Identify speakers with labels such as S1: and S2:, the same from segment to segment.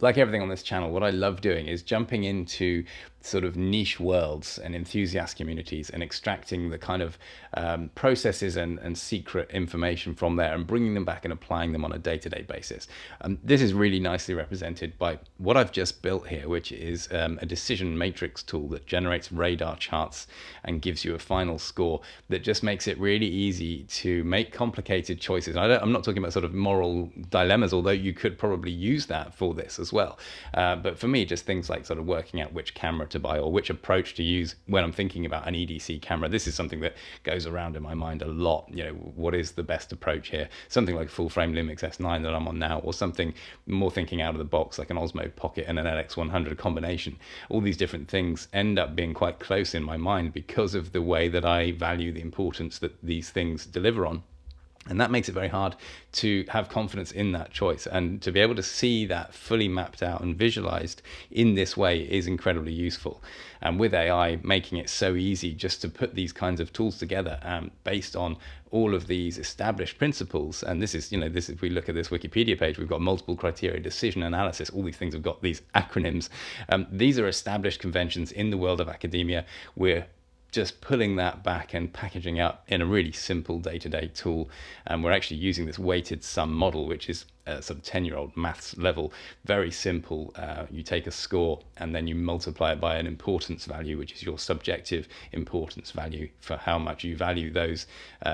S1: Like everything on this channel, what I love doing is jumping into sort of niche worlds and enthusiast communities and extracting the kind of processes and secret information from there and bringing them back and applying them on a day-to-day basis. This is really nicely represented by what I've just built here, which is a decision matrix tool that generates radar charts and gives you a final score that just makes it really easy to make complicated choices. I'm not talking about sort of moral dilemmas, although you could probably use that for this as well. But for me, just things like sort of working out which camera to buy or which approach to use when I'm thinking about an EDC camera. This is something that goes around in my mind a lot. You know, what is the best approach here? Something like full frame Lumix S9 that I'm on now, or something more thinking out of the box like an Osmo Pocket and an LX100 combination. All these different things end up being quite close in my mind because of the way that I value the importance that these things deliver on. And that makes it very hard to have confidence in that choice. And to be able to see that fully mapped out and visualized in this way is incredibly useful. And with AI making it so easy just to put these kinds of tools together based on all of these established principles. And this is, if we look at this Wikipedia page, we've got multiple criteria, decision analysis, all these things have got these acronyms. These are established conventions in the world of academia. We're just pulling that back and packaging up in a really simple day-to-day tool. And we're actually using this weighted sum model, which is a sort of 10-year-old maths level, very simple. You take a score and then you multiply it by an importance value, which is your subjective importance value for how much you value those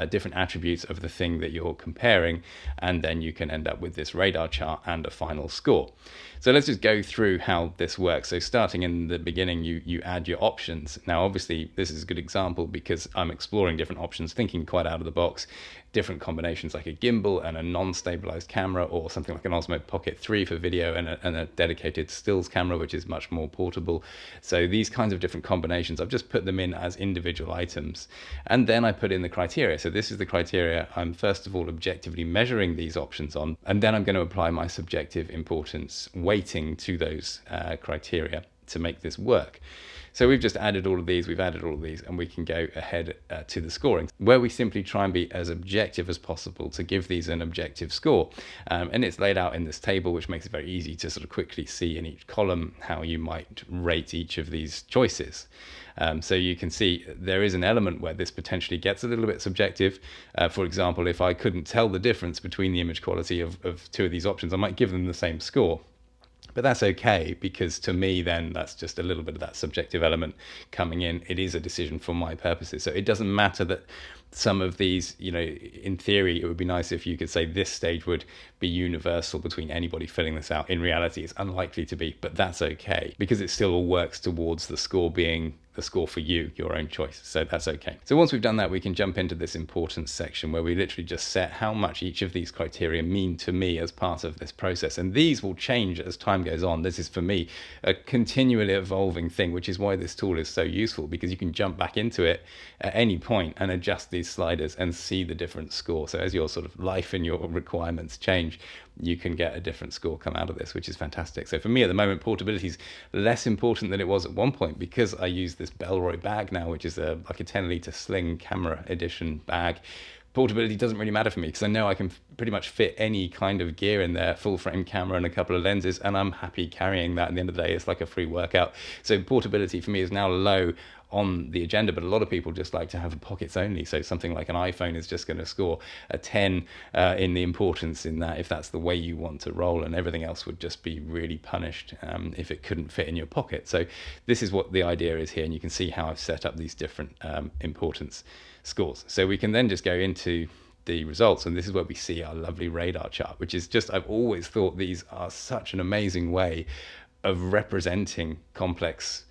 S1: different attributes of the thing that you're comparing. And then you can end up with this radar chart and a final score. So let's just go through how this works. So starting in the beginning, you add your options. Now, obviously, this is a good example because I'm exploring different options, thinking quite out of the box, different combinations like a gimbal and a non-stabilized camera, or something like an Osmo Pocket 3 for video and a dedicated stills camera, which is much more portable. So these kinds of different combinations, I've just put them in as individual items. And then I put in the criteria. So this is the criteria I'm first of all objectively measuring these options on, and then I'm going to apply my subjective importance weighting to those criteria to make this work. So we've just added all of these, and we can go ahead to the scoring, where we simply try and be as objective as possible to give these an objective score. And it's laid out in this table, which makes it very easy to sort of quickly see in each column how you might rate each of these choices. So you can see there is an element where this potentially gets a little bit subjective. For example, if I couldn't tell the difference between the image quality of two of these options, I might give them the same score. But that's okay, because to me then that's just a little bit of that subjective element coming in. It is a decision for my purposes. So it doesn't matter that some of these, in theory, it would be nice if you could say this stage would be universal between anybody filling this out. In reality, it's unlikely to be, but that's okay, because it still all works towards the score being the score for you, your own choice. So that's okay. So once we've done that, we can jump into this importance section where we literally just set how much each of these criteria mean to me as part of this process. And these will change as time goes on. This is, for me, a continually evolving thing, which is why this tool is so useful, because you can jump back into it at any point and adjust these sliders and see the different score. So as your sort of life and your requirements change, you can get a different score come out of this, which is fantastic. So for me at the moment, portability is less important than it was at one point, because I use this Bellroy bag now, which is like a 10-litre sling camera edition bag. Portability doesn't really matter for me, because I know I can pretty much fit any kind of gear in there, full frame camera and a couple of lenses, and I'm happy carrying that. At the end of the day, it's like a free workout. So portability for me is now low on the agenda, but a lot of people just like to have pockets only. So something like an iPhone is just going to score a 10 in the importance in that, if that's the way you want to roll, and everything else would just be really punished if it couldn't fit in your pocket. So this is what the idea is here, and you can see how I've set up these different importance scores. So we can then just go into the results, and this is where we see our lovely radar chart, which is just, I've always thought these are such an amazing way of representing complex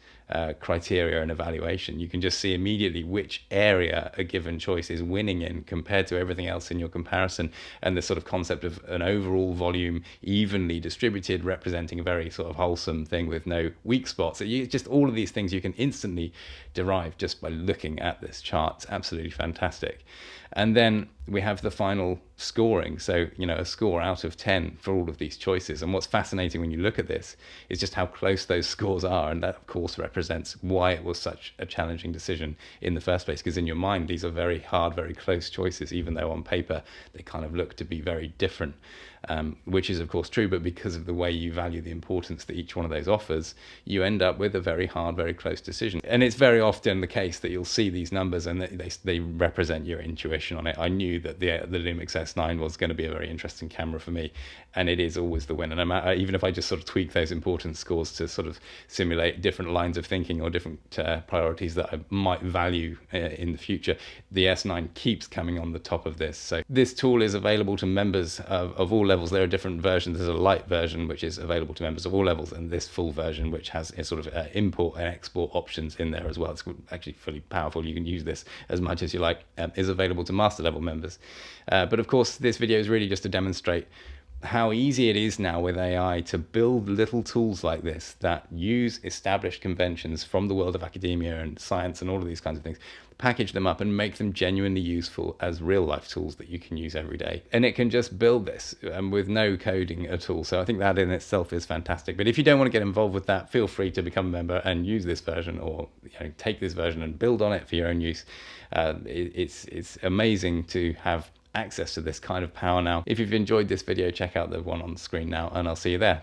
S1: criteria and evaluation. You can just see immediately which area a given choice is winning in compared to everything else in your comparison, and the sort of concept of an overall volume evenly distributed, representing a very sort of wholesome thing with no weak spots. So just all of these things you can instantly derive just by looking at this chart. It's absolutely fantastic. And then we have the final scoring. So, a score out of 10 for all of these choices. And what's fascinating when you look at this is just how close those scores are. And that, of course, represents why it was such a challenging decision in the first place. Because in your mind, these are very hard, very close choices, even though on paper they kind of look to be very different. which is of course true, but because of the way you value the importance that each one of those offers, you end up with a very hard, very close decision. And it's very often the case that you'll see these numbers and they represent your intuition on it. I knew that the Lumix S9 was going to be a very interesting camera for me, and it is always the winner. No matter, even if I just sort of tweak those importance scores to sort of simulate different lines of thinking or different priorities that I might value in the future, the S9 keeps coming on the top of this. So this tool is available to members of all levels. There are different versions. There's a light version which is available to members of all levels, and this full version which has a sort of import and export options in there as well. It's actually fully powerful. You can use this as much as you like. Is available to master level members. But of course, this video is really just to demonstrate how easy it is now with AI to build little tools like this that use established conventions from the world of academia and science and all of these kinds of things, package them up and make them genuinely useful as real life tools that you can use every day. And it can just build this with no coding at all. So I think that in itself is fantastic. But if you don't want to get involved with that, feel free to become a member and use this version, or take this version and build on it for your own use. It's amazing to have access to this kind of power now. If you've enjoyed this video, check out the one on the screen now, and I'll see you there.